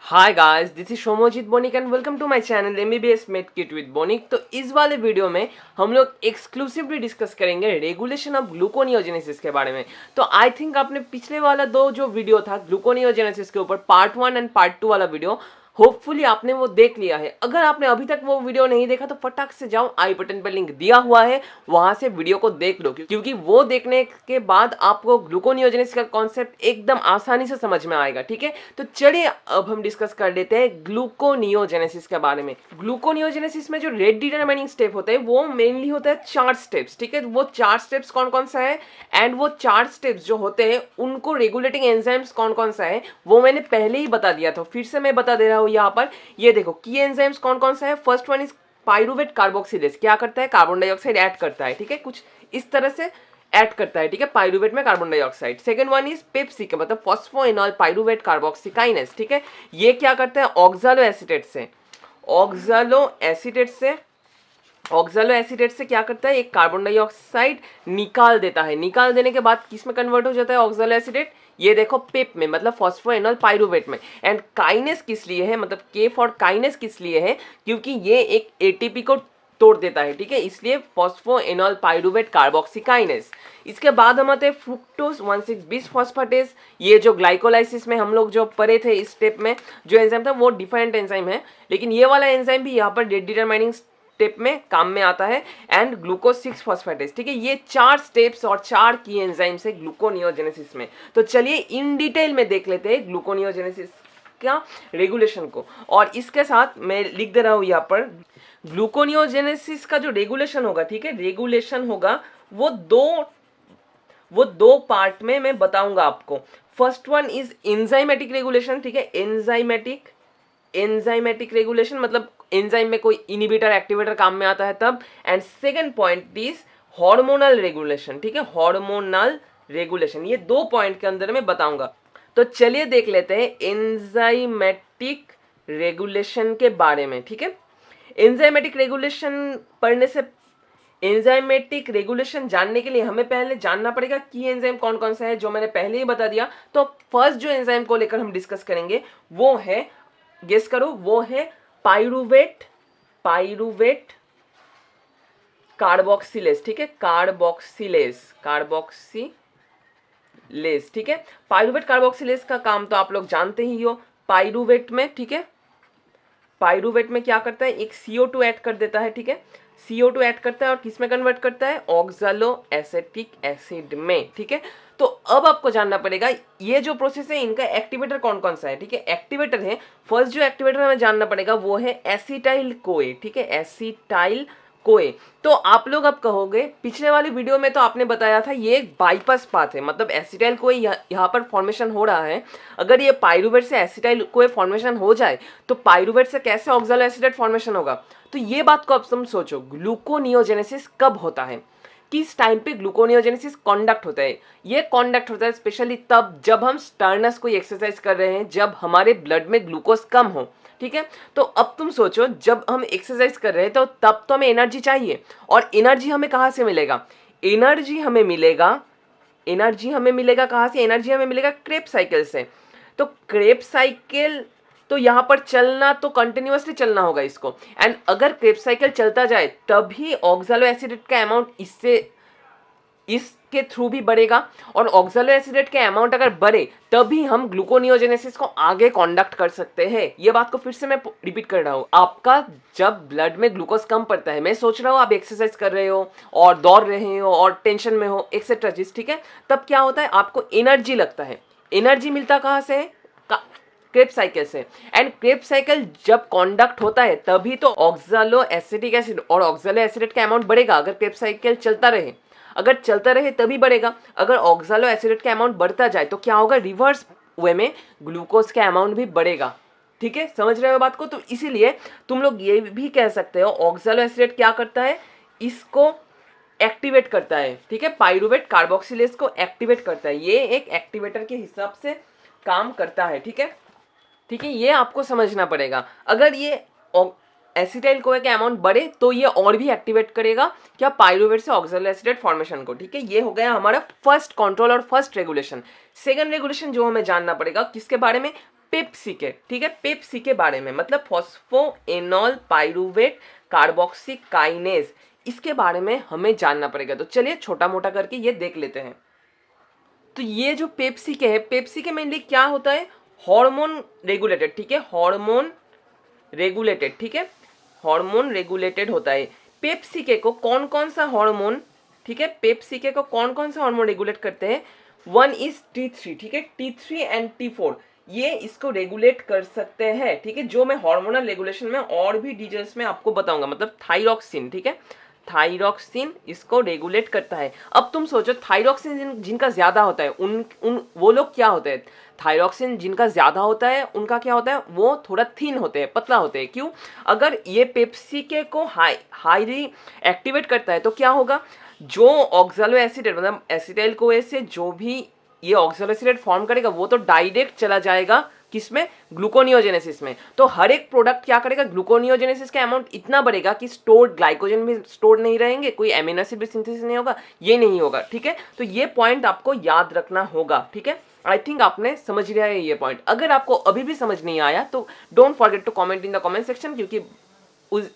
Hi guys, this is Somojit Bonik and welcome to my channel MBBS med kit with Bonik. तो इस वाले video में हम लोग एक्सक्लूसिवली डिस्कस करेंगे रेगुलेशन ऑफ ग्लूकोनियोजेनेसिस के बारे में। तो आई थिंक आपने पिछले वाला दो जो वीडियो था ग्लूकोनियोजेनेसिस के ऊपर पार्ट 1 एंड पार्ट 2 वाला वीडियो, होपफुली आपने वो देख लिया है। अगर आपने अभी तक वो वीडियो नहीं देखा तो फटाक से जाओ, आई बटन पर लिंक दिया हुआ है, वहां से वीडियो को देख लो, क्योंकि वो देखने के बाद आपको ग्लूकोनियोजेनेसिस का कॉन्सेप्ट एकदम आसानी से समझ में आएगा। ठीक है, तो चलिए अब हम डिस्कस कर लेते हैं ग्लूकोनियोजेनेसिस के बारे में। ग्लूकोनियोजेनेसिस में जो रेट डिटरमाइनिंग स्टेप होता है वो मेनली होता है 4 स्टेप्स। ठीक है, वो 4 स्टेप्स कौन कौन सा है एंड वो 4 स्टेप्स जो होते हैं उनको रेगुलेटिंग एंजाइम्स कौन कौन सा है वो मैंने पहले ही बता दिया था, फिर से मैं बता दे रहा हूं। यहाँ पर ये देखो की एंजाइम्स कौन कौन सा है। First one is pyruvate carboxylase, क्या करता है, कार्बन डाइऑक्साइड ऐड करता है। ठीक है, कुछ इस तरह से ऐड करता है। ठीक है, पाइरूवेट में carbon dioxide. Second one is पेप्सिक, मतलब फॉस्फोइनॉल पाइरूवेट कार्बोक्सिकाइनेज। ठीक है, ये क्या करता है, ऑक्सालो एसीटेट से ऑक्सालो एसीटेट से क्या करता है, एक कार्बन डाइऑक्साइड निकाल देता है। निकाल देने के बाद किस में कन्वर्ट हो जाता है ऑक्सालो एसीटेट, ये देखो पेप में, मतलब फॉस्फोइनॉल पाइरूवेट में। एंड काइनेस किस लिए है, मतलब के फॉर काइनेस किस लिए है, क्योंकि ये एक एटीपी को तोड़ देता है। ठीक है, इसलिए फॉस्फोइनॉल पाइरूवेट कार्बोक्सिकाइनेस। इसके बाद हम आते हैं फ्रुक्टोज 1,6-bis फॉस्फेटेज। ये जो ग्लाइकोलाइसिस में हम लोग जो पढ़े थे इस स्टेप में जो एंजाइम था वो डिफरेंट एंजाइम है, लेकिन ये वाला एंजाइम भी यहाँ पर रेट डिटरमाइनिंग स्टेप में काम में आता है। And glucose 6 phosphatase. ठीक है, ये 4 स्टेप्स और 4 की एंजाइम्स है ग्लूकोनियोजेनेसिस में। तो चलिए इन डिटेल में देख लेते हैं ग्लूकोनियोजेनेसिस का रेगुलेशन को। और इसके साथ मैं लिख दे रहा हूं यहाँ पर ग्लूकोनियोजेनेसिस का जो रेगुलेशन होगा, ठीक है, रेगुलेशन होगा वो दो पार्ट में मैं बताऊंगा आपको। First one is enzymatic regulation. ठीक है, एंजाइमेटिक रेगुलेशन मतलब एंजाइम में कोई इनिबिटर एक्टिवेटर काम में आता है तब। And second point is hormonal regulation. ठीक है, हार्मोनल रेगुलेशन, ये 2 पॉइंट के अंदर मैं बताऊंगा। तो चलिए देख लेते हैं एंजाइमेटिक रेगुलेशन के बारे में। ठीक है, एंजाइमेटिक रेगुलेशन पढ़ने से, एंजाइमेटिक रेगुलेशन जानने के लिए हमें पहले जानना पड़ेगा कि एंजाइम कौन कौन सा है, जो मैंने पहले ही बता दिया। तो फर्स्ट जो एंजाइम को लेकर हम डिस्कस करेंगे वो है, गेस करो, वो है पाइरूवेट कार्बोक्सिलेज। ठीक है, कार्बोक्सिलेज। ठीक है, पाइरूवेट कार्बोक्सिलेज का काम तो आप लोग जानते ही हो। पाइरूवेट में, ठीक है, पाइरूवेट में क्या करता है, एक CO2 ऐड कर देता है। ठीक है, CO2 ऐड करता है और किस में कन्वर्ट करता है, ऑक्सालो एसिटिक एसिड में। ठीक है, तो अब आपको जानना पड़ेगा ये जो प्रोसेस है इनका एक्टिवेटर कौन कौन सा है। ठीक है, एक्टिवेटर है, फर्स्ट जो एक्टिवेटर हमें जानना पड़ेगा वो है एसिटाइल कोए। ठीक है, एसिटाइल कोए। तो आप लोग अब कहोगे पिछले वाली वीडियो में तो आपने बताया था ये एक बाईपास पाथ है, मतलब एसिटाइल कोए यहाँ पर फॉर्मेशन हो रहा है। अगर ये पाइरूवेट से एसिटाइल कोए फॉर्मेशन हो जाए तो पाइरूवेट से कैसे ऑक्सालो एसिटेट फॉर्मेशन होगा। तो ये बात को अब तुम सोचो, ग्लूकोनियोजेनेसिस कब होता है, किस टाइम पे ग्लूकोनियोजेनेसिस कॉन्डक्ट होता है। ये कॉन्डक्ट होता है स्पेशली तब जब हम स्टर्नस कोई एक्सरसाइज कर रहे हैं, जब हमारे ब्लड में ग्लूकोज कम हो। ठीक है, तो अब तुम सोचो जब हम एक्सरसाइज कर रहे हैं तो तब तो हमें एनर्जी चाहिए, और एनर्जी हमें कहाँ से मिलेगा, एनर्जी हमें मिलेगा कहाँ से, एनर्जी हमें मिलेगा क्रेब्स साइकिल से। तो क्रेब्स साइकिल, तो यहाँ पर चलना तो कंटिन्यूअसली चलना होगा इसको। एंड अगर क्रेब्स साइकिल चलता जाए तभी ऑक्सालो एसिडेट का अमाउंट इसके थ्रू भी बढ़ेगा, और ऑक्सालो एसिडेट के अमाउंट अगर बढ़े तभी हम ग्लूकोनियोजेनेसिस को आगे कंडक्ट कर सकते हैं। ये बात को फिर से मैं रिपीट कर रहा हूँ, आपका जब ब्लड में ग्लूकोज कम पड़ता है, मैं सोच रहा हूँ आप एक्सरसाइज कर रहे हो और दौड़ रहे हो और टेंशन में हो एक्सेट्रा चीज, ठीक है, तब क्या होता है, आपको एनर्जी लगता है। एनर्जी मिलता कहाँ से है, क्रेब्स साइकिल से। एंड क्रेब्स साइकिल जब कॉन्डक्ट होता है तभी तो ऑक्सालो एसिटिक एसिड और ऑक्सालो एसिडेट का अमाउंट बढ़ेगा। अगर क्रेब्स साइकिल चलता रहे, अगर चलता रहे तभी बढ़ेगा। अगर ऑक्सालो एसिडेट का अमाउंट बढ़ता जाए तो क्या होगा, रिवर्स वे में ग्लूकोज का अमाउंट भी बढ़ेगा। ठीक है, समझ रहे हो बात को। तो इसीलिए तुम लोग ये भी कह सकते हो ऑक्सालो एसिडेट क्या करता है, इसको एक्टिवेट करता है। ठीक है, पाइरूवेट कार्बोक्सिलेज को एक्टिवेट करता है, ये एक एक्टिवेटर के हिसाब से काम करता है। ठीक है, ये आपको समझना पड़ेगा। अगर ये एसिटाइल कोए का अमाउंट बढ़े तो ये और भी एक्टिवेट करेगा क्या, पाइरूवेट से ऑक्सालो एसिडेट फॉर्मेशन को। ठीक है, ये हो गया हमारा फर्स्ट कंट्रोल और फर्स्ट रेगुलेशन। सेकंड रेगुलेशन जो हमें जानना पड़ेगा किसके बारे में, पेप्सी के, ठीक है, पेप्सी के बारे में, मतलब फॉस्फोएनॉल पाइरूवेट कार्बोक्सी काइनेज, इसके बारे में हमें जानना पड़ेगा। तो चलिए छोटा मोटा करके ये देख लेते हैं। तो ये जो पेप्सी के है, पेप्सी के मेनली क्या होता है, हार्मोन रेगुलेटेड, ठीक है, हार्मोन रेगुलेटेड, ठीक है, हार्मोन रेगुलेटेड होता है। पेप्सिके को कौन कौन सा हार्मोन, ठीक है, पेप्सिके को कौन कौन सा हार्मोन रेगुलेट करते हैं, वन इज T3, ठीक है, T3 एंड T4 ये इसको रेगुलेट कर सकते हैं, ठीक है, जो मैं हार्मोनल रेगुलेशन में और भी डिटेल्स में आपको बताऊंगा, मतलब थायरॉक्सिन, ठीक है, थायरॉक्सिन इसको रेगुलेट करता है। अब तुम सोचो थायरॉक्सिन जिनका ज्यादा होता है उन वो लोग क्या होते हैं, थायरॉक्सिन जिनका ज्यादा होता है उनका क्या होता है, वो थोड़ा थिन होते हैं, पतला होते हैं। क्यों, अगर ये पेप्सिके को हाईली एक्टिवेट करता है तो क्या होगा, जो ऑक्सैलो एसिटेट मतलब एसिटाइल कोए से जो भी ये ऑक्सैलो एसिटेट फॉर्म करेगा वो तो डायरेक्ट चला जाएगा किसमें, ग्लूकोनियोजेनेसिस में। तो हर एक प्रोडक्ट क्या करेगा, ग्लूकोनियोजेनेसिस का अमाउंट इतना बढ़ेगा कि स्टोर्ड ग्लाइकोजन भी स्टोर्ड नहीं रहेंगे, कोई एमिनो एसिड भी सिंथेसिस नहीं होगा, ये नहीं होगा, ठीक है। तो ये पॉइंट आपको याद रखना होगा, ठीक है। आई थिंक आपने समझ लिया है ये पॉइंट। अगर आपको अभी भी समझ नहीं आया तो don't forget to comment in the comment section, क्योंकि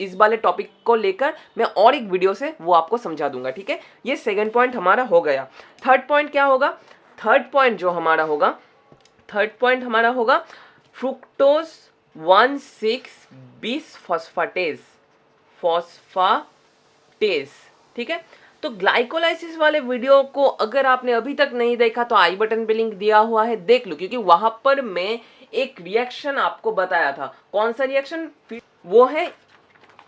इस वाले टॉपिक को लेकर मैं और एक वीडियो से वो आपको समझा दूंगा, ठीक है। ये सेकंड पॉइंट हमारा हो गया। थर्ड पॉइंट क्या होगा, थर्ड पॉइंट जो हमारा होगा, थर्ड पॉइंट हमारा होगा फ्रुक्टोज 1,6-बिस फॉस्फेटेज, फॉस्फेटेज, ठीक है। तो ग्लाइकोलाइसिस वाले वीडियो को अगर आपने अभी तक नहीं देखा तो आई बटन पे लिंक दिया हुआ है, देख लो, क्योंकि वहां पर मैं एक रिएक्शन आपको बताया था। कौन सा रिएक्शन, वो है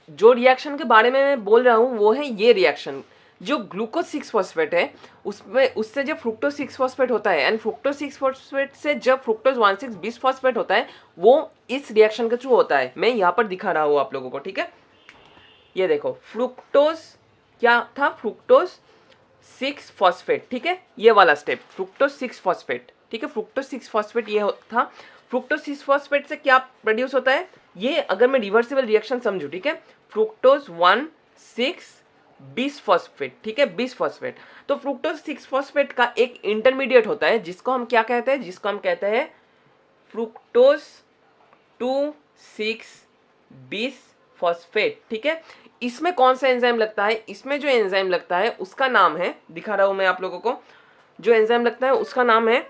जो रिएक्शन के बारे में मैं बोल रहा हूं वो है ये रिएक्शन, जो ग्लूकोज 6 फॉस्फेट है उसमें उससे जब फ्रुक्टोज 6 फॉस्फेट होता है एंड फ्रुक्टोज 6 फॉस्फेट से जब फ्रुक्टोज 1,6-बिस फॉस्फेट होता है, वो इस रिएक्शन के थ्रू होता है। मैं यहाँ पर दिखा रहा हूँ आप लोगों को, ठीक है। ये देखो फ्रुक्टोज क्या था, फ्रुक्टोज 6 फॉस्फेट, ठीक है, ये वाला स्टेप फ्रुक्टोज 6 फॉस्फेट, ठीक है, फ्रुक्टोज 6 फॉस्फेट ये था। फ्रुक्टोज 6 फॉस्फेट से क्या प्रोड्यूस होता है, ये अगर मैं रिवर्सिबल रिएक्शन समझू, ठीक है, फ्रुक्टोज 1,6-बिस फॉस्फेट, ठीक है, बिस फॉस्फेट। तो फ्रुक्टोज 6 फॉस्फेट का एक इंटरमीडिएट होता है जिसको हम क्या कहते हैं, जिसको हम कहते हैं फ्रुक्टोज 2,6-बिस फॉस्फेट, ठीक है। इसमें कौन सा एंजाइम लगता है, इसमें जो एंजाइम लगता है उसका नाम है, दिखा रहा हूं मैं आप लोगों को, जो एंजाइम लगता है उसका नाम है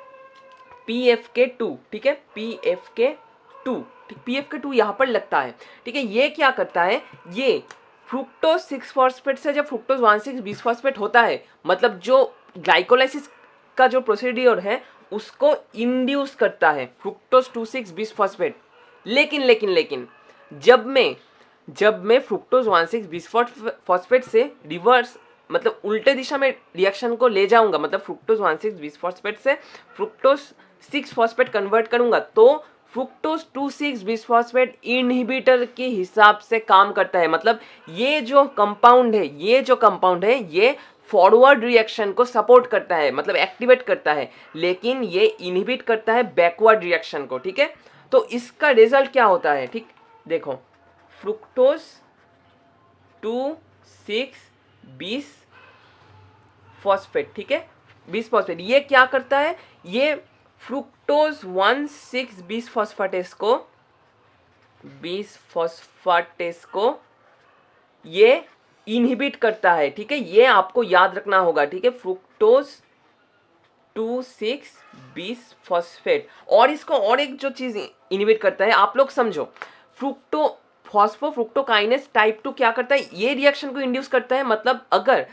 PFK2, ठीक है, PFK2, ठीक, PFK2 यहाँ पर लगता है, ठीक है। ये क्या करता है, ये फ्रुक्टोज 6 फॉस्फेट से जब फ्रुक्टोज 1,6-बिस फॉस्फेट होता है, मतलब जो ग्लाइकोलाइसिस का जो प्रोसीड्यूर है उसको इंड्यूस करता है फ्रुक्टोज 2,6-बिस फॉस्फेट। लेकिन जब मैं फ्रुक्टोज 1,6-बिस फॉस्फेट से रिवर्स मतलब उल्टे दिशा में रिएक्शन को ले जाऊंगा, मतलब फ्रुक्टोज 1,6-बिस फॉस्फेट से फ्रुक्टोज 6 फॉस्फेट कन्वर्ट करूंगा, तो फ्रुक्टोज 2,6-बिस फॉस्फेट इनहिबिटर के हिसाब से काम करता है। मतलब ये जो कंपाउंड है ये फॉरवर्ड रिएक्शन को सपोर्ट करता है, मतलब एक्टिवेट करता है, लेकिन ये इनहिबिट करता है बैकवर्ड रिएक्शन को, ठीक है। तो इसका रिजल्ट क्या होता है, ठीक, देखो फ्रुक्टोज 2,6-बिस फॉस्फेट, ठीक है, बिस फॉस्फेट, ये क्या करता है, ये फ्रुक्टोज 1,6-बिस फॉस्फेटेस को ये इनहिबिट करता है, ठीक है, ये आपको याद रखना होगा, ठीक है, फ्रुक्टोज 2,6-बिस फॉस्फेट। और इसको और एक जो चीज इनहिबिट करता है आप लोग समझो, फॉस्फोफ्रुक्टोकाइनेज टाइप 2 क्या करता है, ये रिएक्शन को इंड्यूस करता है। मतलब अगर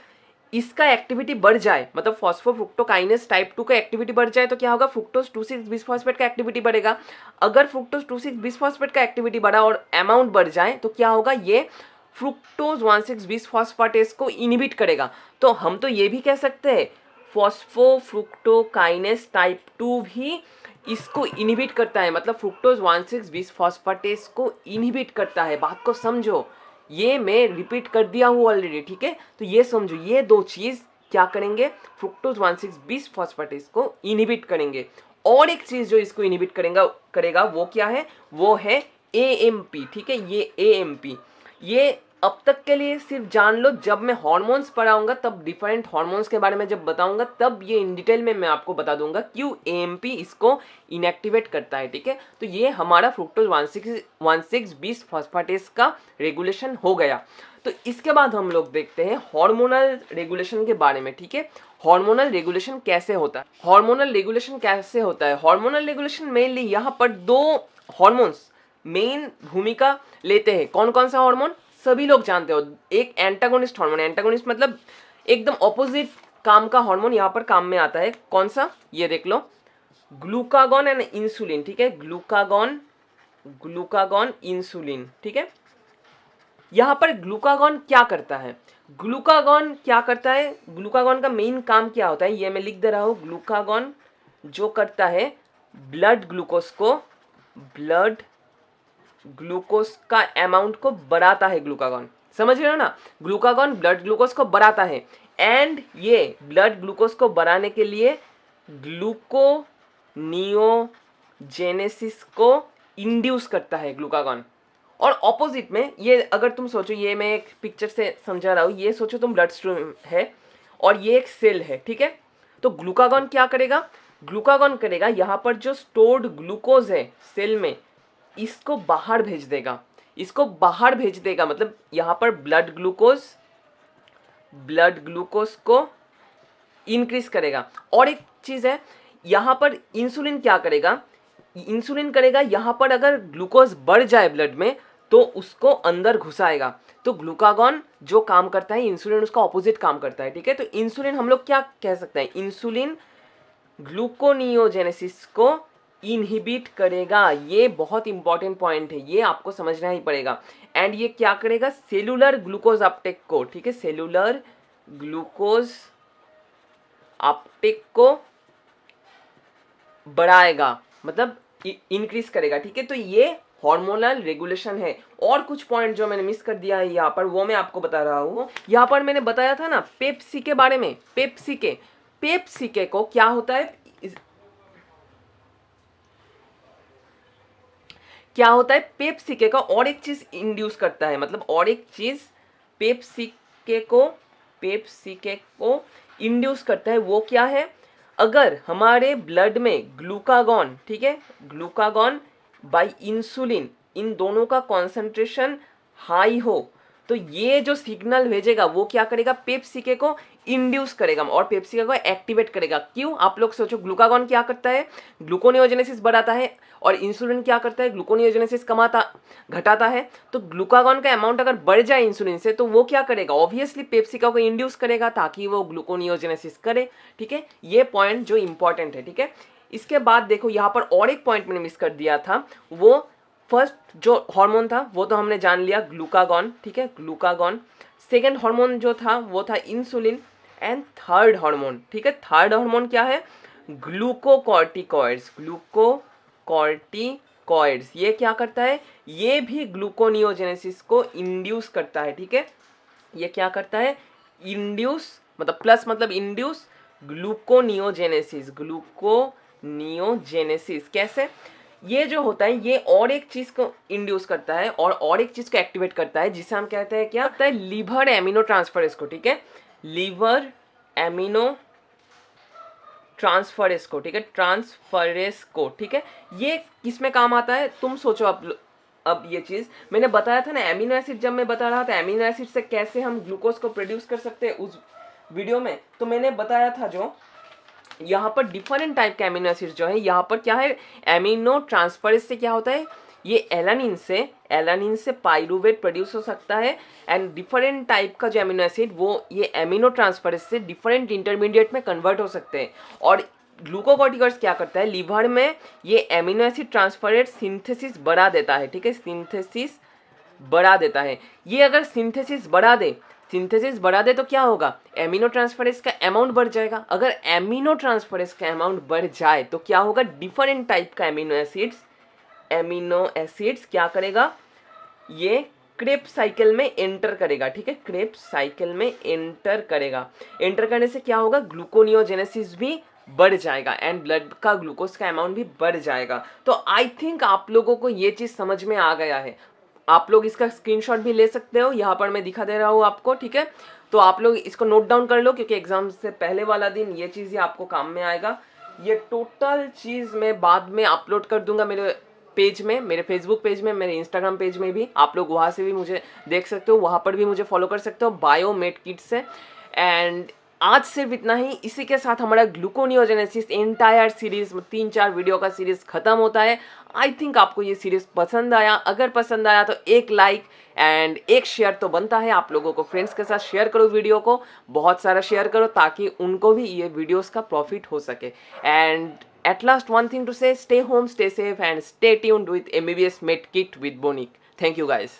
इसका एक्टिविटी बढ़ जाए, मतलब फॉस्फोफ्रुक्टोकाइनेज टाइप 2 का एक्टिविटी बढ़ जाए तो क्या होगा, फ्रुक्टोज 2,6-बिस फॉस्फेट का एक्टिविटी बढ़ेगा। अगर फ्रुक्टोज 2,6-बिस फॉस्फेट का एक्टिविटी बढ़ा और अमाउंट बढ़ जाए तो क्या होगा, ये फ्रुक्टोज 1,6-बिस फॉस्फेटेस को इनहिबिट करेगा। तो हम तो ये भी कह सकते हैं फॉस्फोफ्रुक्टोकाइनेज टाइप 2 भी इसको इनहिबिट करता है, मतलब फ्रुक्टोज 1,6-बिस फॉस्फेटेस को इनहिबिट करता है। बात को समझो, ये मैं रिपीट कर दिया हूँ ऑलरेडी, ठीक है। तो ये समझो, ये दो चीज क्या करेंगे, फ्रुक्टोज 1,6-बिस फॉस्फेटेस को इनहिबिट करेंगे। और एक चीज जो इसको इनहिबिट करेगा वो क्या है, वो है AMP, ठीक है, ये AMP, ये अब तक के लिए सिर्फ जान लो, जब मैं हार्मोन्स पढ़ाऊंगा तब डिफरेंट हार्मोन्स के बारे में जब बताऊंगा तब ये इन डिटेल में मैं आपको बता दूंगा क्यों एएमपी इसको इनएक्टिवेट करता है, ठीक है। तो ये हमारा फ्रुक्टोज 1,6-20 फॉस्फेटेस का रेगुलेशन हो गया। तो इसके बाद हम लोग देखते हैं हार्मोनल रेगुलेशन के बारे में, ठीक है। हार्मोनल रेगुलेशन कैसे होता है? हार्मोनल रेगुलेशन कैसे होता है? हार्मोनल रेगुलेशन मेनली यहाँ पर दो हार्मोन्स मेन भूमिका लेते हैं। कौन कौन सा हार्मोन? सभी लोग जानते हो, एक एंटागोनिस्ट हार्मोन, एंटागोनिस्ट मतलब एकदम ऑपोजिट काम का हार्मोन यहाँ पर काम में आता है। कौन सा? ये देख लो, ग्लूकागॉन एंड इंसुलिन, ठीक है। ग्लूकागॉन इंसुलिन, ठीक है। यहाँ पर ग्लूकागॉन क्या करता है? ग्लूकागॉन क्या करता है? ग्लूकागॉन का मेन काम क्या होता है ये मैं लिख दे रहा हूँ। ग्लूकागॉन जो करता है ब्लड ग्लूकोज का अमाउंट को बढ़ाता है। ग्लूकागॉन समझ रहे हो ना? ग्लूकागॉन ब्लड ग्लूकोज को बढ़ाता है एंड ये ब्लड ग्लूकोज को बढ़ाने के लिए ग्लूकोनियोजेनेसिस को इंड्यूस करता है ग्लूकागॉन। और ऑपोजिट में ये अगर तुम सोचो, ये मैं एक पिक्चर से समझा रहा हूँ, ये सोचो तुम ब्लड स्ट्रीम है और ये एक सेल है, ठीक है। तो ग्लूकागॉन क्या करेगा? ग्लूकागॉन करेगा यहाँ पर जो स्टोर्ड ग्लूकोज है सेल में, इसको बाहर भेज देगा। मतलब यहाँ पर ब्लड ग्लूकोज को इंक्रीज करेगा। और एक चीज है यहाँ पर इंसुलिन क्या करेगा? इंसुलिन करेगा यहाँ पर अगर ग्लूकोज बढ़ जाए ब्लड में तो उसको अंदर घुसाएगा। तो ग्लूकागॉन जो काम करता है, इंसुलिन उसका ऑपोजिट काम करता है, ठीक है। तो इंसुलिन हम लोग क्या कह सकते हैं? इंसुलिन ग्लूकोनियोजेनेसिस को इनहिबिट करेगा। ये बहुत इंपॉर्टेंट पॉइंट है, ये आपको समझना ही पड़ेगा। एंड ये क्या करेगा? सेलुलर ग्लूकोज अपटेक को, ठीक है, सेलुलर ग्लूकोज अपटेक को बढ़ाएगा, मतलब इंक्रीज करेगा, ठीक है। तो ये हार्मोनल रेगुलेशन है। और कुछ पॉइंट जो मैंने मिस कर दिया है यहाँ पर वो मैं आपको बता रहा हूँ। यहाँ पर मैंने बताया था ना पेप्सी के बारे में। पेप्सिके को क्या होता है? पेप्सिके का और एक चीज इंड्यूस करता है, मतलब और एक चीज पेप्सिके को इंड्यूस करता है। वो क्या है? अगर हमारे ब्लड में ग्लूकागॉन, ठीक है, ग्लूकागॉन बाय इंसुलिन, इन दोनों का कॉन्सेंट्रेशन हाई हो तो ये जो सिग्नल भेजेगा वो क्या करेगा? पेप्सिके को इंड्यूस करेगा और पेप्सिके को एक्टिवेट करेगा। क्यों? आप लोग सोचो, ग्लूकागॉन क्या करता है? ग्लूकोनियोजेनेसिस बढ़ाता है और इंसुलिन क्या करता है? ग्लूकोनियोजेनेसिस घटाता है। तो ग्लूकागॉन का अमाउंट अगर बढ़ जाए इंसुलिन से तो वो क्या करेगा? ऑब्वियसली पेप्सिका को इंड्यूस करेगा ताकि वो ग्लूकोनियोजेनेसिस करे, ठीक है। ये पॉइंट जो इंपॉर्टेंट है, ठीक है। इसके बाद देखो यहाँ पर और एक पॉइंट मैंने मिस कर दिया था। वो फर्स्ट जो हार्मोन था वो तो हमने जान लिया, ग्लूकागॉन, ठीक है, ग्लूकागॉन। सेकेंड हार्मोन जो था वो था इंसुलिन। एंड थर्ड हार्मोन, ठीक है, थर्ड हार्मोन क्या है? ग्लूकोकॉर्टिकॉइड्स। ये क्या करता है? ये भी ग्लूकोनियोजेनेसिस को इंड्यूस करता है, ठीक है। ये क्या करता है? इंड्यूस मतलब प्लस मतलब इंड्यूस ग्लूकोनियोजेनेसिस कैसे? ये जो होता है ये और एक चीज को इंड्यूस करता है और एक चीज को एक्टिवेट करता है जिसे हम कहते हैं क्या? होता है लीवर एमिनो ट्रांसफरेज को, ठीक है, लीवर एमिनो ट्रांसफरेज को, ठीक है, ट्रांसफरेज को, ठीक है। ये किस में काम आता है? तुम सोचो अब ये चीज मैंने बताया था ना, एमिनो एसिड, जब मैं बता रहा था एमिनो एसिड से कैसे हम ग्लूकोज को प्रोड्यूस कर सकते हैं उस वीडियो में, तो मैंने बताया था जो यहाँ पर डिफरेंट टाइप के एमिनो एसिड जो है, यहाँ पर क्या है? एमिनो ट्रांसफरेज से क्या होता है? ये एलानिन से पाइरूवेट प्रोड्यूस हो सकता है। एंड डिफरेंट टाइप का जो एमिनो एसिड वो ये एमिनो ट्रांसफरेज से डिफरेंट इंटरमीडिएट में कन्वर्ट हो सकते हैं। और ग्लूकोकॉर्टिकॉइड्स क्या करता है? लीवर में ये एमिनो एसिड ट्रांसफरेज सिंथेसिस बढ़ा देता है, ठीक है, सिंथेसिस बढ़ा देता है। ये अगर सिंथेसिस बढ़ा दे तो क्या होगा? एमिनो ट्रांसफरेज का अमाउंट बढ़ जाएगा। अगर एमिनो ट्रांसफरेज का अमाउंट बढ़ जाए तो क्या होगा? डिफरेंट टाइप का एमिनो एसिड्स क्या करेगा? ये क्रेब्स साइकिल में एंटर करेगा, ठीक है, क्रेब्स साइकिल में एंटर करेगा। एंटर करने से क्या होगा? ग्लूकोनियोजेनेसिस भी बढ़ जाएगा एंड ब्लड का ग्लूकोज का अमाउंट भी बढ़ जाएगा। तो आई थिंक आप लोगों को ये चीज समझ में आ गया है। आप लोग इसका स्क्रीनशॉट भी ले सकते हो, यहाँ पर मैं दिखा दे रहा हूँ आपको, ठीक है। तो आप लोग इसको नोट डाउन कर लो, क्योंकि एग्जाम से पहले वाला दिन ये चीज़ ही आपको काम में आएगा। ये टोटल चीज़ मैं बाद में अपलोड कर दूंगा मेरे पेज में, मेरे फेसबुक पेज में, मेरे इंस्टाग्राम पेज में भी, आप लोग वहाँ से भी मुझे देख सकते हो, वहाँ पर भी मुझे फॉलो कर सकते हो बायोमेड किट से। एंड आज सिर्फ इतना ही। इसी के साथ हमारा ग्लूकोनियोजेनेसिस एंटायर सीरीज 3-4 वीडियो का सीरीज खत्म होता है। आई थिंक आपको ये सीरीज पसंद आया। अगर पसंद आया तो एक लाइक एंड एक शेयर तो बनता है। आप लोगों को फ्रेंड्स के साथ शेयर करो, वीडियो को बहुत सारा शेयर करो, ताकि उनको भी ये वीडियोस का प्रॉफिट हो सके। And at last, one thing to say, stay home, stay safe, and stay tuned with MBBS Med Kit with Bonik. Thank you guys.